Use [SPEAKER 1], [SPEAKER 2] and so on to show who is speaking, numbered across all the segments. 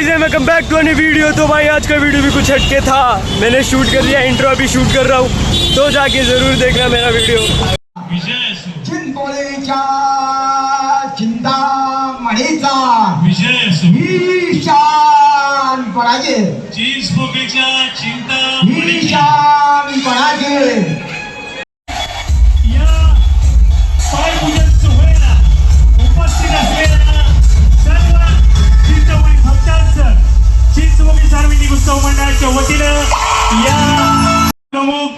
[SPEAKER 1] Guys welcome back to अनी video. तो भाई आज का वीडियो भी कुछ हटके था, मैंने शूट कर लिया, इंट्रो अभी शूट कर रहा हूँ, तो जाके जरूर देखना मेरा वीडियो।
[SPEAKER 2] चिंतोलीच्या चिंतामणीचा
[SPEAKER 3] विजय
[SPEAKER 2] ईशान कोणाचे
[SPEAKER 3] चिंचपोकळीच्या
[SPEAKER 2] ईशान कोणाचे
[SPEAKER 3] या पायपूजन सोहळ्याला उपस्थित असलेल्या सर्व चिंचपोकळी भक्तांचं चिंचपोकळी सार्वजनिक उत्सव मंडळाच्या वतीनं या प्रमुख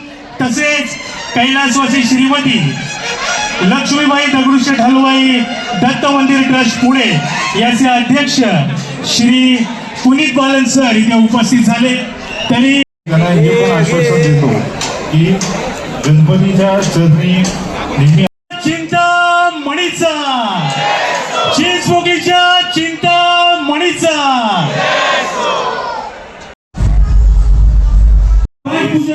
[SPEAKER 3] तसेच कैलासवासी श्रीमती लक्ष्मीबाई दगडूशेठ हलवाई दत्त मंदिर ट्रस्ट पुणे याचे अध्यक्ष श्री पुनीत बालन सर इथे उपस्थित झाले। त्यांनी
[SPEAKER 4] हे पण आश्वासन देतो की गणपतीच्या चरणी नेहमी
[SPEAKER 3] चिंतामणीचा चिंचपोकळीच्या चिंतामणीचा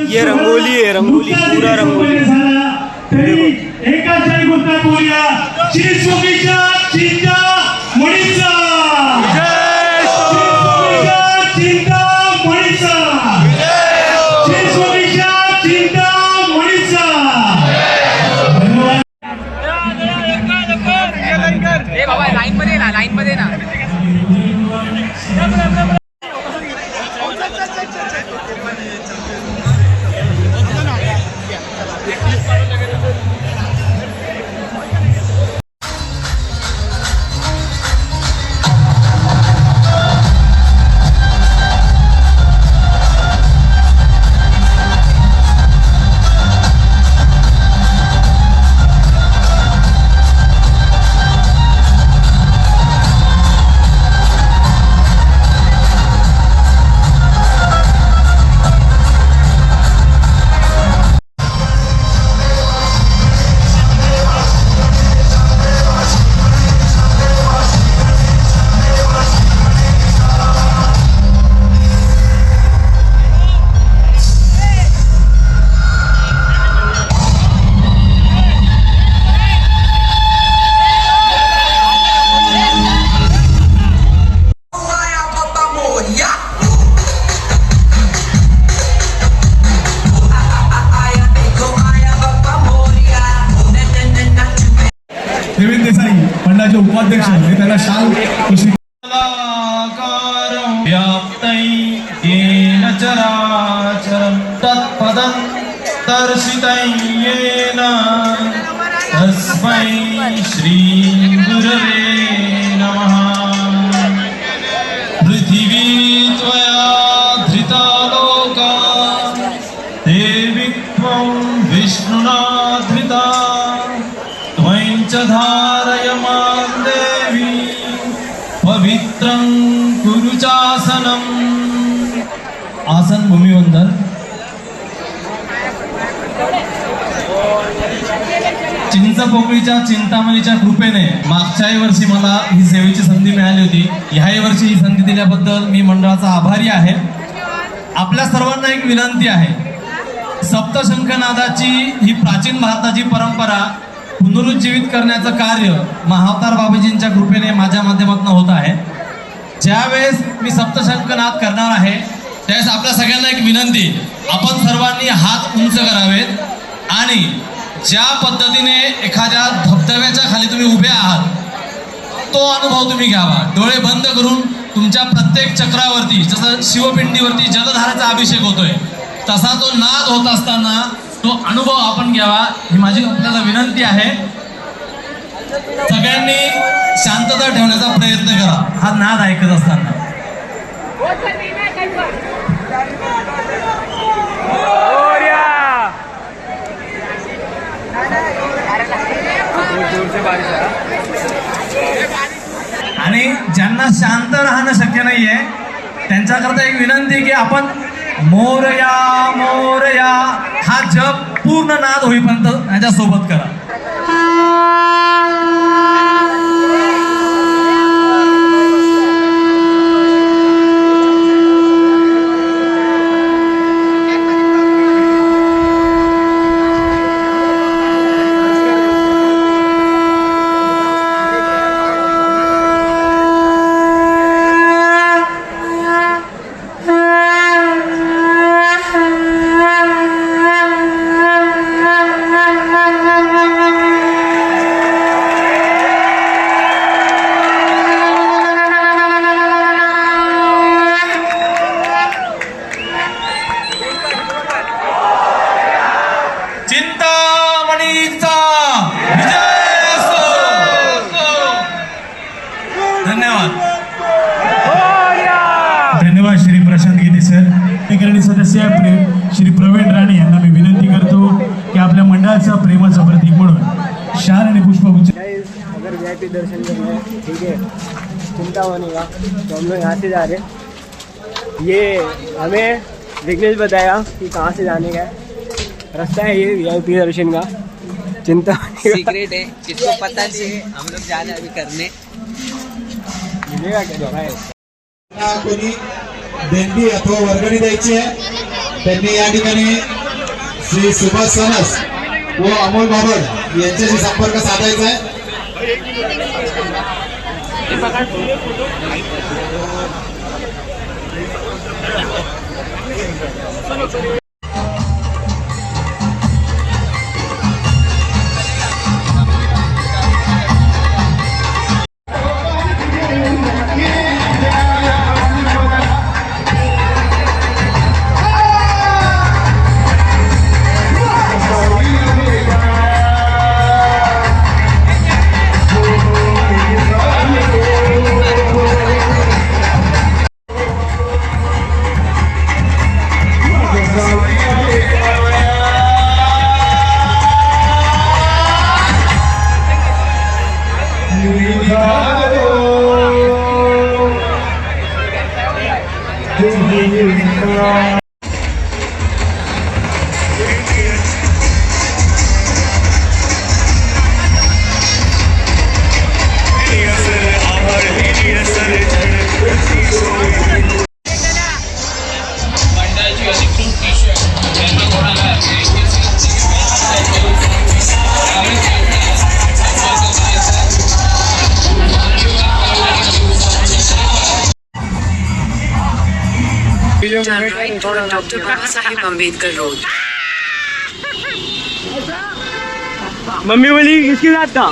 [SPEAKER 1] ये रंगोली है, रंगोली पूरा रंगोली।
[SPEAKER 3] एकाच गोष्ट बोलूया, चिंचपोकळीच्या चिंतामणीचा चिंचपोकळीच्या चिंतामणीचा चिंचपोकळीच्या चिंतामणीचा।
[SPEAKER 5] ए बाबा लाईन मध्ये ना, लाईन मध्ये ना।
[SPEAKER 4] देवेंद्र देसाई मंडळाचे उपाध्यक्ष हे त्यांना शाल कृषी
[SPEAKER 6] व्याप्तै येन चराचरं तत्पदं दर्शितं येन तस्मै श्री गुरवे नमः। पृथिवी त्वया धृता लोका देवी त्वं विष्णुना धृता त्वं च धारयमां देवी पवित्रं कुरु चासनम्। आसन भूमिवंदन। चिंचपोकळीच्या चिंतामणीच्या कृपेने मागच्याही वर्षी मला ही सेवेची संधी मिळाली होती, ह्याही वर्षी ही संधी दिल्याबद्दल मी मंडळाचा आभारी आहे। आपल्या सर्वांना एक विनंती आहे, सप्तशंखनादाची ही प्राचीन भारताची परंपरा पुनरुज्जीवित करण्याचं कार्य महाअवतार बाबाजींच्या कृपेने माझ्या माध्यमातून होत आहे। ज्यावेळेस मी सप्तशंखनाद करणार आहे त्यावेळेस आपल्या सगळ्यांना एक विनंती, आपण सर्वांनी हात उंच करावेत आणि ज्या पद्धतीने एखाद्या धबधब्याच्या खाली तुम्ही उभे आहात तो अनुभव तुम्ही घ्यावा। डोळे बंद करून तुमच्या प्रत्येक चक्रावरती, जसं शिवपिंडीवरती जलधाराचा अभिषेक होतोय तसा तो नाद होत असताना तो अनुभव आपण घ्यावा, ही माझी आपल्याला विनंती आहे। सगळ्यांनी शांतता ठेवण्याचा प्रयत्न करा हा नाद ऐकत असताना। आणि ज्यांना शांत राहणं शक्य नाहीये त्यांच्याकरता एक विनंती की आपण मोरया मोरया हा जप पूर्ण नाद होईपर्यंत ह्याच्या सोबत करा।
[SPEAKER 4] श्री प्रवीण राणे यांना मी विनंती करतो की आपल्या मंडळाचं प्रेमाचं प्रतीक म्हणून शाल आणि पुष्पगुच्छ
[SPEAKER 1] अगर वीआईपी दर्शन करना है ठीक है, चिंता होने का तो हम लोग यहाँ से जा रहे हैं। ये हमें विघ्नेश बताया कि कहाँ से जाने का है, रास्ता है ये वीआईपी दर्शन का। चिंता होने का
[SPEAKER 5] सीक्रेट है, किसको पता नहीं है, हम लोग जा रहे हैं अभी करने।
[SPEAKER 1] मिलेगा क्या भाई?
[SPEAKER 2] कोणी देणगी अथवा वर्गणी द्यायची आहे त्यांनी या ठिकाणी श्री सुभाष सनस व अमोल बाबर यांच्याशी संपर्क साधायचा आहे।
[SPEAKER 7] Doctor Babasaheb Ambedkar road.
[SPEAKER 1] Mummy बोली किसके साथ था?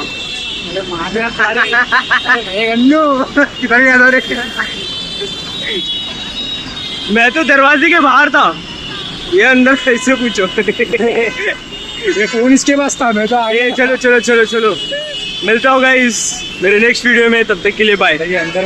[SPEAKER 1] मैं तो दरवाजे के बाहर था, ये अंदर कैसे पूछो? ये फोन इसके पास था, मैं तो आगे। चलो चलो चलो चलो, मिलता होगा इस मेरे नेक्स्ट वीडियो में, तब तक के लिए बाय। अंदर